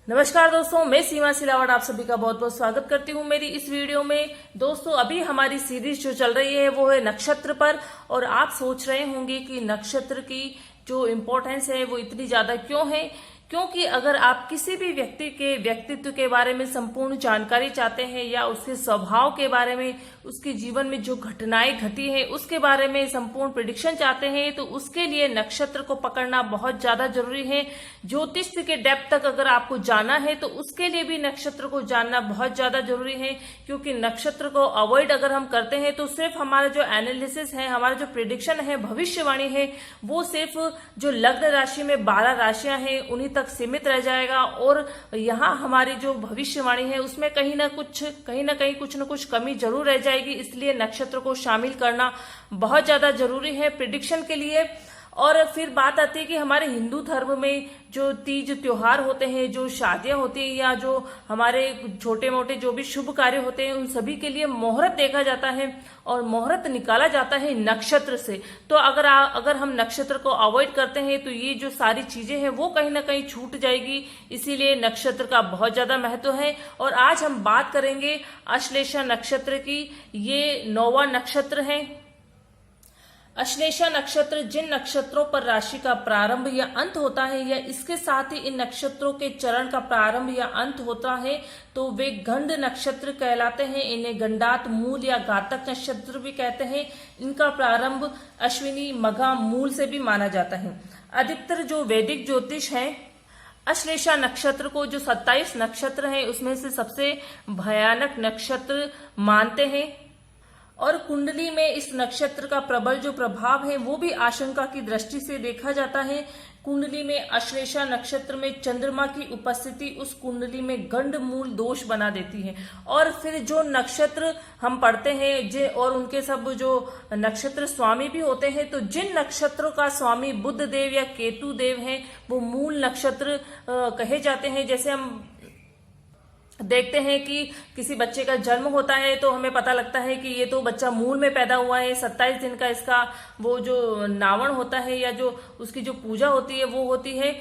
नमस्कार दोस्तों, मैं सीमा सिलावट आप सभी का बहुत बहुत स्वागत करती हूँ मेरी इस वीडियो में। दोस्तों, अभी हमारी सीरीज जो चल रही है वो है नक्षत्र पर। और आप सोच रहे होंगे कि नक्षत्र की जो इम्पोर्टेंस है वो इतनी ज्यादा क्यों है। क्योंकि अगर आप किसी भी व्यक्ति के व्यक्तित्व के बारे में संपूर्ण जानकारी चाहते हैं या उसके स्वभाव के बारे में, उसके जीवन में जो घटनाएं घटी है उसके बारे में संपूर्ण प्रिडिक्शन चाहते हैं, तो उसके लिए नक्षत्र को पकड़ना बहुत ज्यादा जरूरी है। ज्योतिष के डेप्थ तक अगर आपको जाना है तो उसके लिए भी नक्षत्र को जानना बहुत ज्यादा जरूरी है। क्योंकि नक्षत्र को अवॉइड अगर हम करते हैं तो सिर्फ हमारा जो एनालिसिस है, हमारा जो प्रिडिक्शन है, भविष्यवाणी है, वो सिर्फ जो लग्न राशि में 12 राशियां हैं उन्हीं तक सीमित रह जाएगा। और यहाँ हमारी जो भविष्यवाणी है उसमें कहीं ना कहीं कुछ न कुछ कमी जरूर रह जाएगी। इसलिए नक्षत्र को शामिल करना बहुत ज्यादा जरूरी है प्रिडिक्शन के लिए। और फिर बात आती है कि हमारे हिंदू धर्म में जो तीज त्योहार होते हैं, जो शादियां होती हैं या जो हमारे छोटे मोटे जो भी शुभ कार्य होते हैं, उन सभी के लिए मुहूर्त देखा जाता है और मुहूर्त निकाला जाता है नक्षत्र से। तो अगर हम नक्षत्र को अवॉइड करते हैं तो ये जो सारी चीजें हैं वो कहीं ना कहीं छूट जाएगी। इसीलिए नक्षत्र का बहुत ज्यादा महत्व है। और आज हम बात करेंगे अश्लेषा नक्षत्र की। ये 9वां नक्षत्र है। अश्लेषा नक्षत्र जिन नक्षत्रों पर राशि का प्रारंभ या अंत होता है या इसके साथ ही इन नक्षत्रों के चरण का प्रारंभ या अंत होता है तो वे गंड नक्षत्र कहलाते हैं। इन्हें गंडात, मूल या घातक नक्षत्र भी कहते हैं। इनका प्रारंभ अश्विनी, मघा, मूल से भी माना जाता है। अधिकतर जो वैदिक ज्योतिष है अश्लेषा नक्षत्र को, जो 27 नक्षत्र है उसमें से सबसे भयानक नक्षत्र मानते हैं। और कुंडली में इस नक्षत्र का प्रबल जो प्रभाव है वो भी आशंका की दृष्टि से देखा जाता है। कुंडली में अश्लेषा नक्षत्र में चंद्रमा की उपस्थिति उस कुंडली में गंड मूल दोष बना देती है। और फिर जो नक्षत्र हम पढ़ते हैं और उनके सब जो नक्षत्र स्वामी भी होते हैं, तो जिन नक्षत्रों का स्वामी बुध देव या केतु देव हैं वो मूल नक्षत्र कहे जाते हैं। जैसे हम देखते हैं कि किसी बच्चे का जन्म होता है तो हमें पता लगता है कि ये तो बच्चा मूल में पैदा हुआ है। 27 दिन का इसका वो जो नावण होता है या जो उसकी जो पूजा होती है वो होती है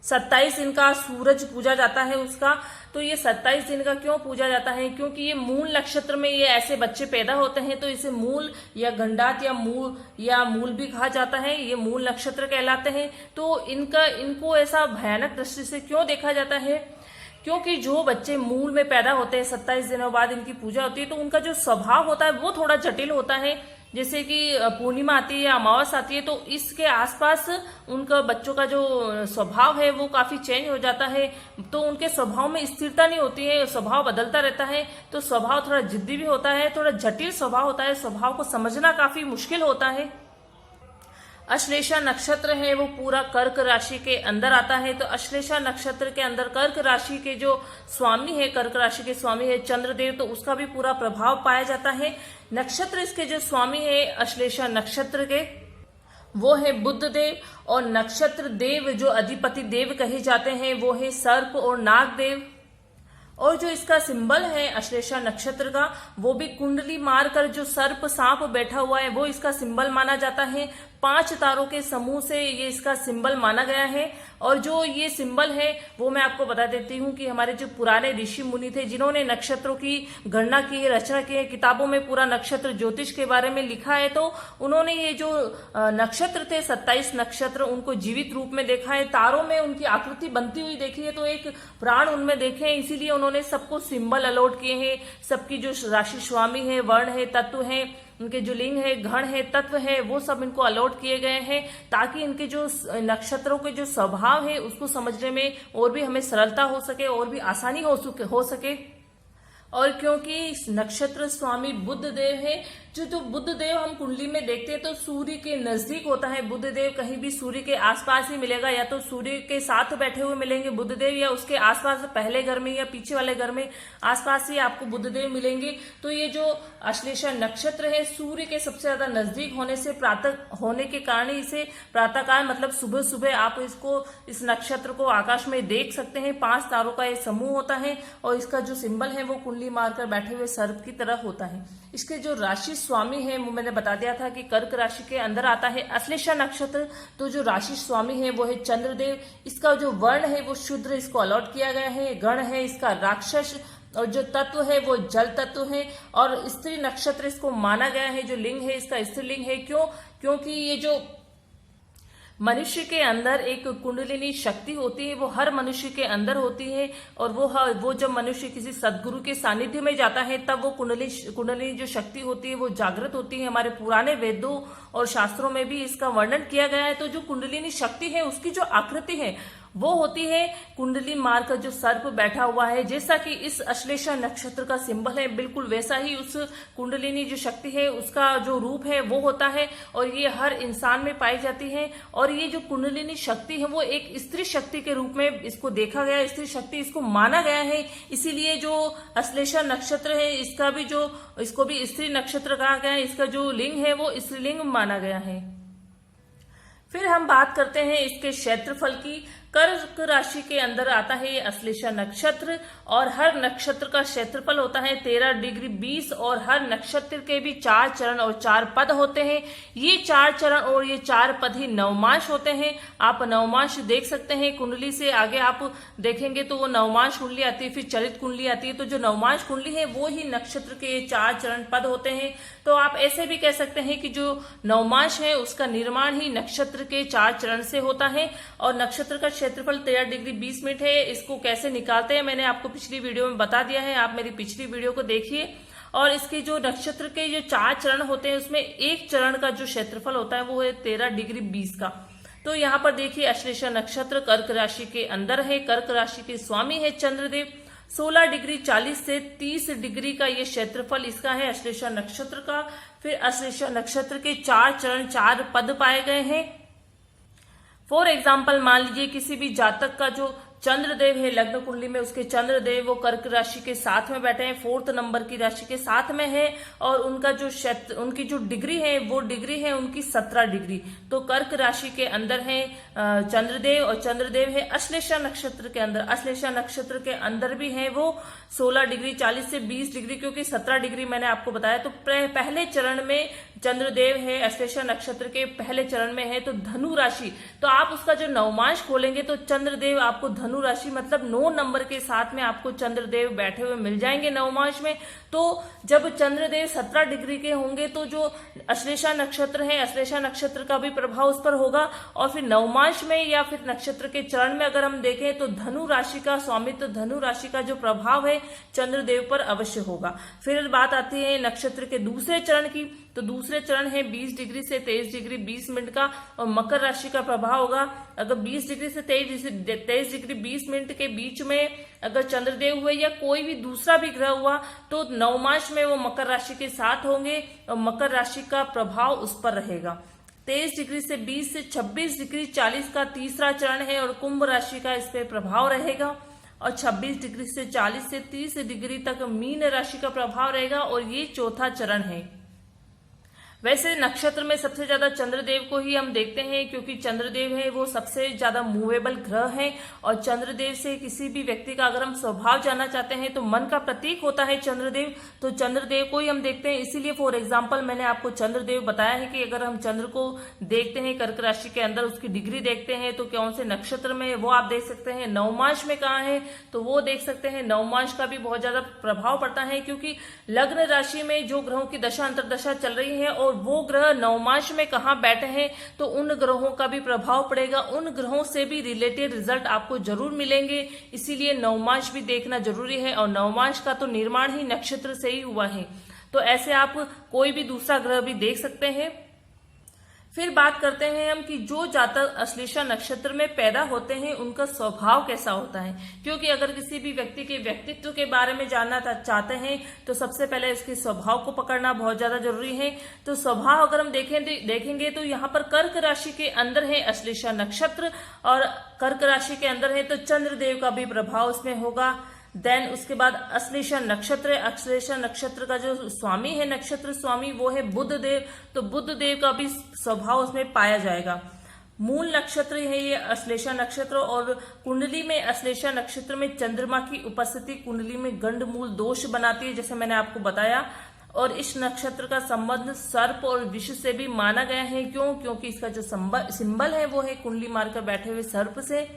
27 दिन का सूरज पूजा जाता है उसका। तो ये 27 दिन का क्यों पूजा जाता है? क्योंकि ये मूल नक्षत्र में ये ऐसे बच्चे पैदा होते हैं, तो इसे मूल या गंडात या मूल भी कहा जाता है। ये मूल नक्षत्र कहलाते हैं। तो इनको ऐसा भयानक दृष्टि से क्यों देखा जाता है? क्योंकि जो बच्चे मूल में पैदा होते हैं 27 दिनों बाद इनकी पूजा होती है, तो उनका जो स्वभाव होता है वो थोड़ा जटिल होता है। जैसे कि पूर्णिमा आती है या अमावस आती है तो इसके आसपास उनका बच्चों का जो स्वभाव है वो काफी चेंज हो जाता है। तो उनके स्वभाव में स्थिरता नहीं होती है, स्वभाव बदलता रहता है। तो स्वभाव थोड़ा जिद्दी भी होता है, थोड़ा जटिल स्वभाव होता है, स्वभाव को समझना काफी मुश्किल होता है। अश्लेषा नक्षत्र है वो पूरा कर्क राशि के अंदर आता है। तो अश्लेषा नक्षत्र के अंदर कर्क राशि के जो स्वामी है, कर्क राशि के स्वामी है चंद्रदेव, तो उसका भी पूरा प्रभाव पाया जाता है। नक्षत्र इसके जो स्वामी है अश्लेषा नक्षत्र के वो है बुध देव। और नक्षत्र देव जो अधिपति देव कहे जाते हैं वो है सर्प और नाग देव। और जो इसका सिंबल है अश्लेषा नक्षत्र का वो भी कुंडली मारकर जो सर्प सांप बैठा हुआ है वो इसका सिंबल माना जाता है। 5 तारों के समूह से ये इसका सिंबल माना गया है। और जो ये सिंबल है वो मैं आपको बता देती हूँ कि हमारे जो पुराने ऋषि मुनि थे जिन्होंने नक्षत्रों की गणना की है, रचना की है, किताबों में पूरा नक्षत्र ज्योतिष के बारे में लिखा है, तो उन्होंने ये जो नक्षत्र थे 27 नक्षत्र उनको जीवित रूप में देखा है, तारों में उनकी आकृति बनती हुई देखी है, तो एक प्राण उनमें देखे हैं। इसीलिए उन्होंने सबको सिंबल अलॉट किए हैं। सबकी जो राशि स्वामी है, वर्ण है, तत्व है, उनके जो लिंग है, गण है, तत्व है, वो सब इनको अलॉट किए गए हैं ताकि इनके जो नक्षत्रों के जो स्वभाव है उसको समझने में और भी हमें सरलता हो सके और भी आसानी हो सके। और क्योंकि नक्षत्र स्वामी बुध देव है, जो बुध देव हम कुंडली में देखते हैं तो सूर्य के नजदीक होता है। बुध देव कहीं भी सूर्य के आसपास ही मिलेगा, या तो सूर्य के साथ बैठे हुए मिलेंगे बुध देव, या उसके आसपास पहले घर में या पीछे वाले घर में आसपास ही आपको बुध देव मिलेंगे। तो ये जो अश्लेषा नक्षत्र है सूर्य के सबसे ज्यादा नजदीक होने से प्रातः होने के कारण इसे प्रातःकाल मतलब सुबह सुबह आप इस नक्षत्र को आकाश में देख सकते हैं। 5 तारों का ये समूह होता है और इसका जो सिंबल है वो कुंडली कुंडली मारकर बैठे हुए सर्प की तरह होता है। इसके जो राशि स्वामी है वो मैंने बता दिया था कि कर्क राशि के अंदर आता है अश्लेषा नक्षत्र। तो जो राशि स्वामी है वो है चंद्रदेव। इसका जो वर्ण है वो शूद्र इसको अलॉट किया गया है। गण है इसका राक्षस और जो तत्व है वो जल तत्व है। और स्त्री नक्षत्र इसको माना गया है। जो लिंग है इसका स्त्रीलिंग है। क्योंकि ये जो मनुष्य के अंदर एक कुंडलिनी शक्ति होती है वो हर मनुष्य के अंदर होती है। और वो जब मनुष्य किसी सदगुरु के सानिध्य में जाता है तब वो कुंडलिनी जो शक्ति होती है वो जागृत होती है। हमारे पुराने वेदों और शास्त्रों में भी इसका वर्णन किया गया है। तो जो कुंडलिनी शक्ति है उसकी जो आकृति है वो होती है कुंडली मार कर जो सर्प बैठा हुआ है, जैसा कि इस अश्लेषा नक्षत्र का सिंबल है बिल्कुल वैसा ही उस कुंडलिनी जो शक्ति है उसका जो रूप है वो होता है। और ये हर इंसान में पाई जाती है। और ये जो कुंडलिनी शक्ति है वो एक स्त्री शक्ति के रूप में इसको देखा गया, स्त्री शक्ति इसको माना गया है। इसीलिए जो अश्लेषा नक्षत्र है इसको भी स्त्री नक्षत्र कहा गया है। इसका जो लिंग है वो स्त्रीलिंग माना गया है। फिर हम बात करते हैं इसके क्षेत्रफल की। कर्क राशि के अंदर आता है ये अश्लेषा नक्षत्र और हर नक्षत्र का क्षेत्रफल होता है 13 डिग्री 20 और हर नक्षत्र के भी 4 चरण और 4 पद होते हैं। ये 4 चरण और ये 4 पद ही नवमांश होते हैं। आप नवमांश देख सकते हैं कुंडली से आगे आप देखेंगे तो वो नवमांश कुंडली आती है, फिर चरित कुंडली आती है। तो जो नवमांश कुंडली है वो ही नक्षत्र के 4 चरण पद होते हैं। तो आप ऐसे भी कह सकते हैं कि जो नवमांश है उसका निर्माण ही नक्षत्र के 4 चरण से होता है। और नक्षत्र का क्षेत्रफल 13 डिग्री 20 मिनट है। इसको कैसे निकालते हैं मैंने आपको पिछली वीडियो में बता दिया है, आप मेरी पिछली वीडियो को देखिए। और इसके जो नक्षत्र के जो 4 चरण होते हैं उसमें एक चरण का जो क्षेत्रफल होता है वो है 13 डिग्री 20 का। तो यहाँ पर देखिए अश्लेषा नक्षत्र कर्क राशि के अंदर है। कर्क राशि के स्वामी है चंद्रदेव। 16 डिग्री 40 से 30 डिग्री का ये क्षेत्रफल इसका है अश्लेषा नक्षत्र का। फिर अश्लेषा नक्षत्र के 4 चरण 4 पद पाए गए हैं। फॉर एग्जाम्पल मान लीजिए किसी भी जातक का जो चंद्रदेव है लग्न कुंडली में, उसके चंद्रदेव वो कर्क राशि के 7 में बैठे हैं, 4th नंबर की राशि के 7 में है। और उनका जो क्षेत्र उनकी जो डिग्री है वो डिग्री है उनकी 17 डिग्री। तो कर्क राशि के अंदर है चंद्रदेव और चंद्रदेव है अश्लेषा नक्षत्र के अंदर। अश्लेषा नक्षत्र के अंदर भी है वो 16 डिग्री 40 से 20 डिग्री, क्योंकि 17 डिग्री मैंने आपको बताया। तो पहले चरण में चंद्रदेव है अश्लेषा नक्षत्र के पहले चरण में है तो धनु राशि। तो आप उसका जो नवमांश खोलेंगे तो चंद्रदेव आपको धनु राशि मतलब 9 नंबर के साथ में आपको चंद्रदेव बैठे हुए मिल जाएंगे नवमांश में। तो जब चंद्रदेव 17 डिग्री के होंगे तो जो अश्लेषा नक्षत्र है अश्लेषा नक्षत्र का भी प्रभाव उस पर होगा। और फिर नवमांश में या फिर नक्षत्र के चरण में अगर हम देखें तो धनु राशि का स्वामित्व, धनु राशि का जो प्रभाव है चंद्रदेव पर अवश्य होगा। फिर बात आती है नक्षत्र के दूसरे चरण की। तो दूसरे चरण है 20 डिग्री से 23 डिग्री 20 मिनट का और मकर राशि का प्रभाव होगा। अगर 20 डिग्री से 23 डिग्री 20 मिनट के बीच में अगर चंद्रदेव हुए या कोई भी दूसरा भी ग्रह हुआ तो नवमांश में वो मकर राशि के साथ होंगे और मकर राशि का प्रभाव उस पर रहेगा। 23 डिग्री से 20 से 26 डिग्री 40 का तीसरा चरण है और कुंभ राशि का इस पे प्रभाव रहेगा। और 26 डिग्री से 40 से 30 डिग्री तक मीन राशि का प्रभाव रहेगा और ये चौथा चरण है। वैसे नक्षत्र में सबसे ज्यादा चंद्रदेव को ही हम देखते हैं, क्योंकि चंद्रदेव है वो सबसे ज्यादा मूवेबल ग्रह है। और चंद्रदेव से किसी भी व्यक्ति का अगर हम स्वभाव जानना चाहते हैं तो मन का प्रतीक होता है चंद्रदेव, तो चंद्रदेव को ही हम देखते हैं। इसीलिए फॉर एग्जाम्पल मैंने आपको चंद्रदेव बताया है कि अगर हम चंद्र को देखते हैं कर्क राशि के अंदर, उसकी डिग्री देखते हैं तो कौन से नक्षत्र में है वो आप देख सकते हैं। नवमांश में कहाँ है तो वो देख सकते हैं। नवमांश का भी बहुत ज्यादा प्रभाव पड़ता है, क्योंकि लग्न राशि में जो ग्रहों की दशा अंतरदशा चल रही है और वो ग्रह नवमांश में कहाँ बैठे हैं तो उन ग्रहों का भी प्रभाव पड़ेगा। उन ग्रहों से भी रिलेटेड रिजल्ट आपको जरूर मिलेंगे। इसीलिए नवमांश भी देखना जरूरी है। और नवमांश का तो निर्माण ही नक्षत्र से ही हुआ है, तो ऐसे आप कोई भी दूसरा ग्रह भी देख सकते हैं। फिर बात करते हैं हम कि जो जातक अश्लेषा नक्षत्र में पैदा होते हैं उनका स्वभाव कैसा होता है। क्योंकि अगर किसी भी व्यक्ति के व्यक्तित्व के बारे में जानना चाहते हैं तो सबसे पहले इसके स्वभाव को पकड़ना बहुत ज्यादा जरूरी है। तो स्वभाव अगर हम देखेंगे तो यहाँ पर कर्क राशि के अंदर है अश्लेषा नक्षत्र और कर्क राशि के अंदर है तो चंद्रदेव का भी प्रभाव उसमें होगा। देन उसके बाद अश्लेषा नक्षत्र, अश्लेषा नक्षत्र का जो स्वामी है नक्षत्र स्वामी वो है बुध देव, तो बुध देव का भी स्वभाव उसमें पाया जाएगा। मूल नक्षत्र है ये अश्लेषा नक्षत्र, और कुंडली में अश्लेषा नक्षत्र में चंद्रमा की उपस्थिति कुंडली में गंड मूल दोष बनाती है, जैसे मैंने आपको बताया। और इस नक्षत्र का संबंध सर्प और विष से भी माना गया है। क्योंकि इसका जो सिंबल है वो है कुंडली मारकर बैठे हुए सर्प से,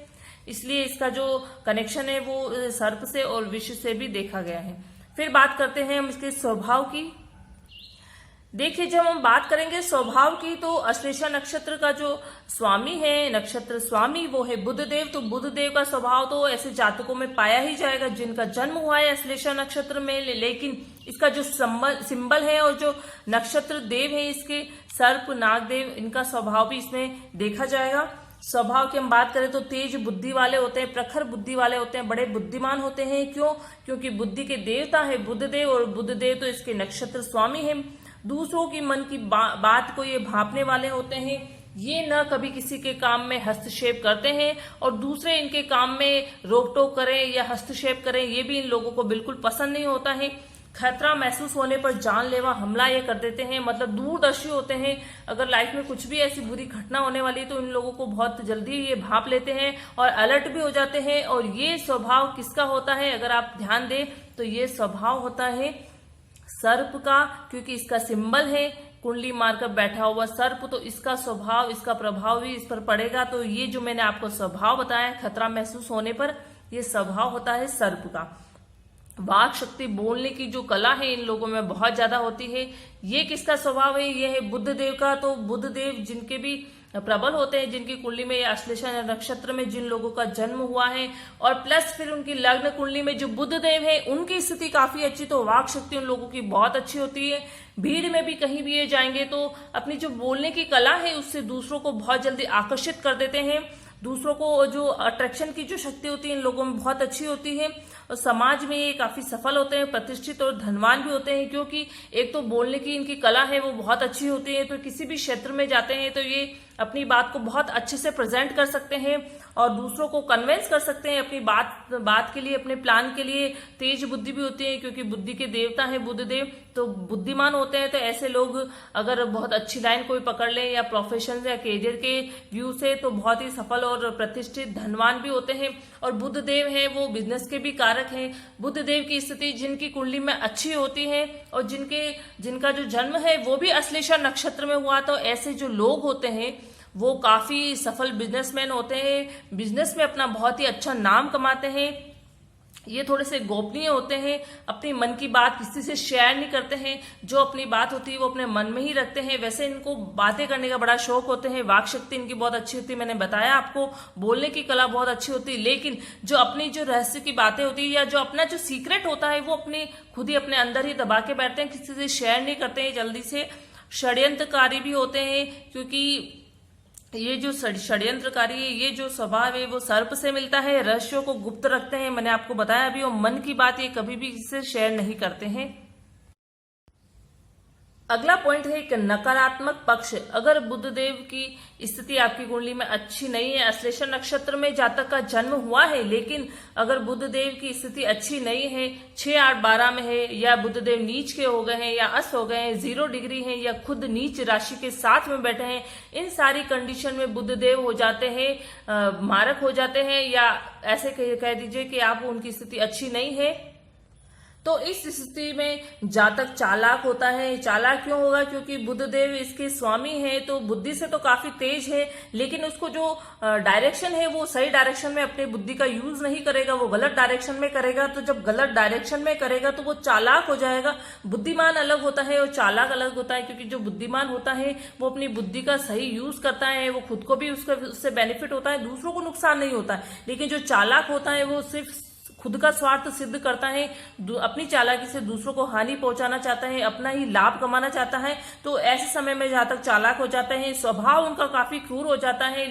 इसलिए इसका जो कनेक्शन है वो सर्प से और विष से भी देखा गया है। फिर बात करते हैं हम इसके स्वभाव की। देखिए, जब हम बात करेंगे स्वभाव की, तो अश्लेषा नक्षत्र का जो स्वामी है, नक्षत्र स्वामी, वो है बुध देव। तो बुध देव का स्वभाव तो ऐसे जातकों में पाया ही जाएगा जिनका जन्म हुआ है अश्लेषा नक्षत्र में। लेकिन इसका जो सिंबल है और जो नक्षत्र देव है इसके सर्प, नागदेव, इनका स्वभाव भी इसमें देखा जाएगा। स्वभाव की हम बात करें तो तेज बुद्धि वाले होते हैं, प्रखर बुद्धि वाले होते हैं, बड़े बुद्धिमान होते हैं। क्योंकि बुद्धि के देवता है बुध देव, और बुध देव तो इसके नक्षत्र स्वामी है। दूसरों की मन की बात को ये भांपने वाले होते हैं। ये न कभी किसी के काम में हस्तक्षेप करते हैं, और दूसरे इनके काम में रोक टोक करें या हस्तक्षेप करें, ये भी इन लोगों को बिल्कुल पसंद नहीं होता है। खतरा महसूस होने पर जानलेवा हमला ये कर देते हैं, मतलब दूरदर्शी होते हैं। अगर लाइफ में कुछ भी ऐसी बुरी घटना होने वाली है तो इन लोगों को बहुत जल्दी ये भांप लेते हैं और अलर्ट भी हो जाते हैं। और ये स्वभाव किसका होता है, अगर आप ध्यान दें तो ये स्वभाव होता है सर्प का, क्योंकि इसका सिंबल है कुंडली मारकर बैठा हुआ सर्प। तो इसका स्वभाव, इसका प्रभाव भी इस पर पड़ेगा। तो ये जो मैंने आपको स्वभाव बताया खतरा महसूस होने पर, ये स्वभाव होता है सर्प का। वाक शक्ति, बोलने की जो कला है इन लोगों में बहुत ज्यादा होती है। ये किसका स्वभाव है, ये है बुध देव का। तो बुध देव जिनके भी प्रबल होते हैं, जिनकी कुंडली में या अश्लेषा नक्षत्र में जिन लोगों का जन्म हुआ है, और प्लस फिर उनकी लग्न कुंडली में जो बुध देव है उनकी स्थिति काफी अच्छी, तो वाक शक्ति उन लोगों की बहुत अच्छी होती है। भीड़ में भी कहीं भी ये जाएंगे तो अपनी जो बोलने की कला है उससे दूसरों को बहुत जल्दी आकर्षित कर देते हैं। दूसरों को जो अट्रैक्शन की जो शक्ति होती है इन लोगों में बहुत अच्छी होती है, और समाज में ये काफी सफल होते हैं, प्रतिष्ठित और धनवान भी होते हैं। क्योंकि एक तो बोलने की इनकी कला है वो बहुत अच्छी होती है, तो किसी भी क्षेत्र में जाते हैं तो ये अपनी बात को बहुत अच्छे से प्रेजेंट कर सकते हैं और दूसरों को कन्विंस कर सकते हैं अपनी बात के लिए, अपने प्लान के लिए। तेज बुद्धि भी होती है, क्योंकि बुद्धि के देवता है बुध देव, तो बुद्धिमान होते हैं। तो ऐसे लोग अगर बहुत अच्छी लाइन कोई पकड़ लें या प्रोफेशन या करियर के व्यू से, तो बहुत ही सफल और प्रतिष्ठित धनवान भी होते हैं। और बुध देव है वो बिजनेस के भी कारक हैं। बुध देव की स्थिति जिनकी कुंडली में अच्छी होती है और जिनका जो जन्म है वो भी अश्लेषा नक्षत्र में हुआ, तो ऐसे जो लोग होते हैं वो काफी सफल बिजनेसमैन होते हैं, बिजनेस में अपना बहुत ही अच्छा नाम कमाते हैं। ये थोड़े से गोपनीय होते हैं, अपनी मन की बात किसी से शेयर नहीं करते हैं, जो अपनी बात होती है वो अपने मन में ही रखते हैं। वैसे इनको बातें करने का बड़ा शौक होते हैं, वाक शक्ति इनकी बहुत अच्छी होती है, मैंने बताया आपको, बोलने की कला बहुत अच्छी होती है। लेकिन जो अपनी जो रहस्य की बातें होती है या जो अपना जो सीक्रेट होता है वो अपनी खुद ही अपने अंदर ही दबा के बैठते हैं, किसी से शेयर नहीं करते हैं जल्दी से। षड्यंत्रकारी भी होते हैं, क्योंकि ये जो षड्यंत्रकारी है, ये जो स्वभाव है वो सर्प से मिलता है। रहस्यों को गुप्त रखते हैं, मैंने आपको बताया अभी, और मन की बात ये कभी भी किसी से शेयर नहीं करते हैं। अगला पॉइंट है कि नकारात्मक पक्ष। अगर बुधदेव की स्थिति आपकी कुंडली में अच्छी नहीं है, अश्लेषा नक्षत्र में जातक का जन्म हुआ है, लेकिन अगर बुधदेव की स्थिति अच्छी नहीं है, 6, 8, 12 में है, या बुधदेव नीच के हो गए हैं या अस्त हो गए हैं, 0 डिग्री हैं, या खुद नीच राशि के साथ में बैठे हैं, इन सारी कंडीशन में बुधदेव हो जाते हैं मारक हो जाते हैं, या ऐसे कह दीजिए कि आप उनकी स्थिति अच्छी नहीं है, तो इस स्थिति में जातक चालाक होता है। चालाक क्यों होगा? क्योंकि बुधदेव इसके स्वामी है, तो बुद्धि से तो काफी तेज है, लेकिन उसको जो डायरेक्शन है वो सही डायरेक्शन में अपनी बुद्धि का यूज नहीं करेगा, वो गलत डायरेक्शन में करेगा। तो जब गलत डायरेक्शन में करेगा तो वो चालाक हो जाएगा। बुद्धिमान अलग होता है और चालाक अलग होता है, क्योंकि जो बुद्धिमान होता है वो अपनी बुद्धि का सही यूज करता है, वो खुद को भी उससे बेनिफिट होता है, दूसरों को नुकसान नहीं होता है। लेकिन जो चालाक होता है वो सिर्फ खुद का स्वार्थ सिद्ध करता है, अपनी चालाकी से दूसरों को हानि पहुंचाना चाहता है, अपना ही लाभ कमाना चाहता है। तो ऐसे समय में जहां तक चालाक हो जाते हैं, स्वभाव उनका काफी क्रूर हो जाता है।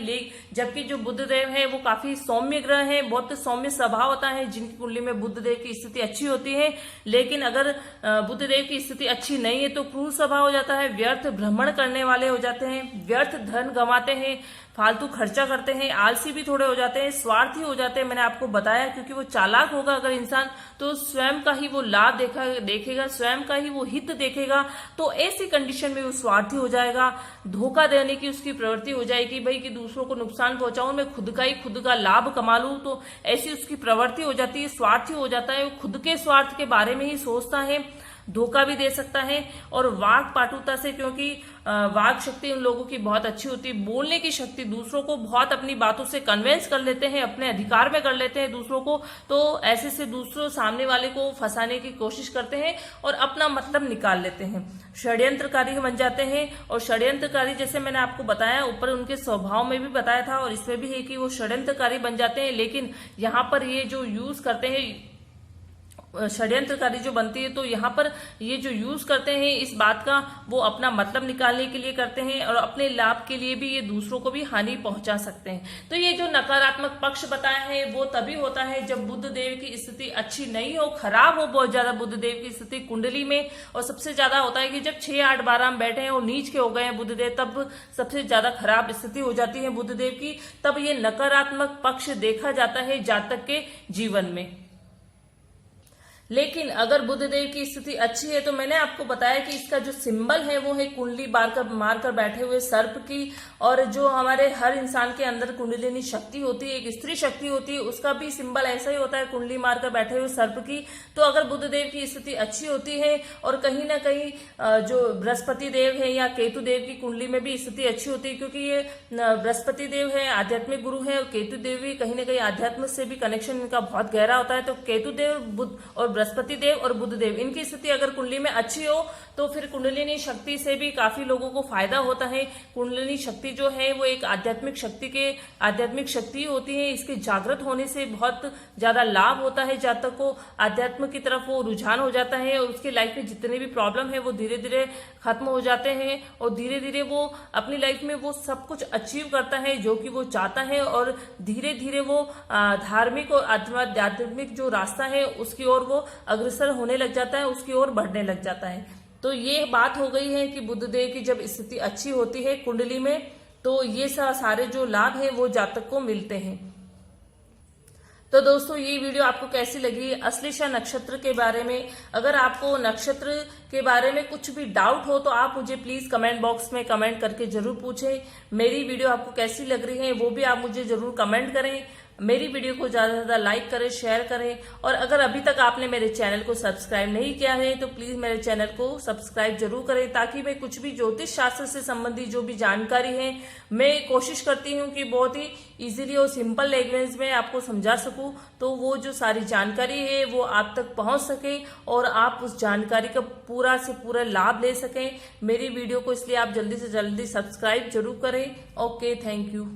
जबकि जो बुधदेव है वो काफी सौम्य ग्रह है, बहुत सौम्य स्वभाव होता है जिनकी कुंडली में बुधदेव की स्थिति अच्छी होती है। लेकिन अगर बुधदेव की स्थिति अच्छी नहीं है तो क्रूर स्वभाव हो जाता है, व्यर्थ भ्रमण करने वाले हो जाते हैं, व्यर्थ धन गंवाते हैं, फालतू खर्चा करते हैं, आलसी भी थोड़े हो जाते हैं, स्वार्थी हो जाते हैं। मैंने आपको बताया, क्योंकि वो चालाक होगा अगर इंसान तो स्वयं का ही वो लाभ देखेगा, स्वयं का ही वो हित देखेगा। तो ऐसी कंडीशन में वो स्वार्थी हो जाएगा, धोखा देने की उसकी प्रवृत्ति हो जाएगी, भाई कि दूसरों को नुकसान पहुंचाऊं, मैं खुद का लाभ कमा लूं। तो ऐसी उसकी प्रवृत्ति हो जाती है, स्वार्थी हो जाता है, वो खुद के स्वार्थ के बारे में ही सोचता है, धोखा भी दे सकता है। और वाक पाटुता से, क्योंकि वाक शक्ति उन लोगों की बहुत अच्छी होती है, बोलने की शक्ति, दूसरों को बहुत अपनी बातों से कन्विंस कर लेते हैं, अपने अधिकार में कर लेते हैं दूसरों को। तो ऐसे से दूसरों सामने वाले को फंसाने की कोशिश करते हैं और अपना मतलब निकाल लेते हैं, षड्यंत्रकारी बन जाते हैं। और षड्यंत्रकारी, जैसे मैंने आपको बताया ऊपर, उनके स्वभाव में भी बताया था और इसमें भी है कि वो षड्यंत्रकारी बन जाते हैं। लेकिन यहाँ पर ये जो यूज करते हैं, षड्यंत्रकारी जो बनती है, तो यहाँ पर ये जो यूज करते हैं इस बात का, वो अपना मतलब निकालने के लिए करते हैं और अपने लाभ के लिए भी ये दूसरों को भी हानि पहुंचा सकते हैं। तो ये जो नकारात्मक पक्ष बताया है वो तभी होता है जब बुध देव की स्थिति अच्छी नहीं हो, खराब हो बहुत ज्यादा बुध देव की स्थिति कुंडली में। और सबसे ज्यादा होता है कि जब 6, 8, 12 में बैठे हैं और नीच के हो गए हैं बुध देव, तब सबसे ज्यादा खराब स्थिति हो जाती है बुध देव की। तब ये नकारात्मक पक्ष देखा जाता है जातक के जीवन में। लेकिन अगर बुधदेव की स्थिति अच्छी है, तो मैंने आपको बताया कि इसका जो सिंबल है वो है कुंडली मारकर बैठे हुए सर्प की। और जो हमारे हर इंसान के अंदर कुंडलिनी शक्ति होती है, एक स्त्री शक्ति होती है, उसका भी सिंबल ऐसा ही होता है, कुंडली मारकर बैठे हुए सर्प की। तो अगर बुधदेव की स्थिति अच्छी होती है और कहीं ना कहीं जो बृहस्पति देव है या केतु देव की कुंडली में भी स्थिति अच्छी होती है, क्योंकि ये बृहस्पति देव है, आध्यात्मिक गुरु है, और केतु देव भी कहीं ना कहीं आध्यात्म से भी कनेक्शन इनका बहुत गहरा होता है। तो केतु देव, बुध और बृहस्पति देव और बुध देव, इनकी स्थिति अगर कुंडली में अच्छी हो तो फिर कुंडलिनी शक्ति से भी काफी लोगों को फायदा होता है। कुंडलिनी शक्ति जो है वो एक आध्यात्मिक शक्ति होती है। इसके जागृत होने से बहुत ज्यादा लाभ होता है जातक को, आध्यात्म की तरफ वो रुझान हो जाता है और उसकी लाइफ में जितने भी प्रॉब्लम है वो धीरे धीरे खत्म हो जाते हैं और धीरे धीरे वो अपनी लाइफ में वो सब कुछ अचीव करता है जो कि वो चाहता है। और धीरे धीरे वो धार्मिक और आध्यात्मिक जो रास्ता है उसकी ओर वो अग्रसर होने लग जाता है, उसकी ओर बढ़ने लग जाता है। तो ये बात हो गई है कि बुधदेव की जब स्थिति अच्छी होती है कुंडली में, तो ये सारे जो लाभ है वो जातक को मिलते हैं। तो दोस्तों, ये वीडियो आपको कैसी लगी अश्लेषा नक्षत्र के बारे में? अगर आपको नक्षत्र के बारे में कुछ भी डाउट हो तो आप मुझे प्लीज कमेंट बॉक्स में कमेंट करके जरूर पूछें। मेरी वीडियो आपको कैसी लग रही है वो भी आप मुझे जरूर कमेंट करें। मेरी वीडियो को ज्यादा से ज्यादा लाइक करें, शेयर करें। और अगर अभी तक आपने मेरे चैनल को सब्सक्राइब नहीं किया है तो प्लीज मेरे चैनल को सब्सक्राइब जरूर करें, ताकि मैं कुछ भी ज्योतिष शास्त्र से संबंधित जो भी जानकारी है मैं कोशिश करती हूँ कि बहुत ही इजीली और सिंपल लैंग्वेज में आपको समझा सकूं। तो वो जो सारी जानकारी है वो आप तक पहुंच सके और आप उस जानकारी का पूरा से पूरा लाभ ले सकें। मेरी वीडियो को इसलिए आप जल्दी से जल्दी सब्सक्राइब जरूर करें। Okay, thank you.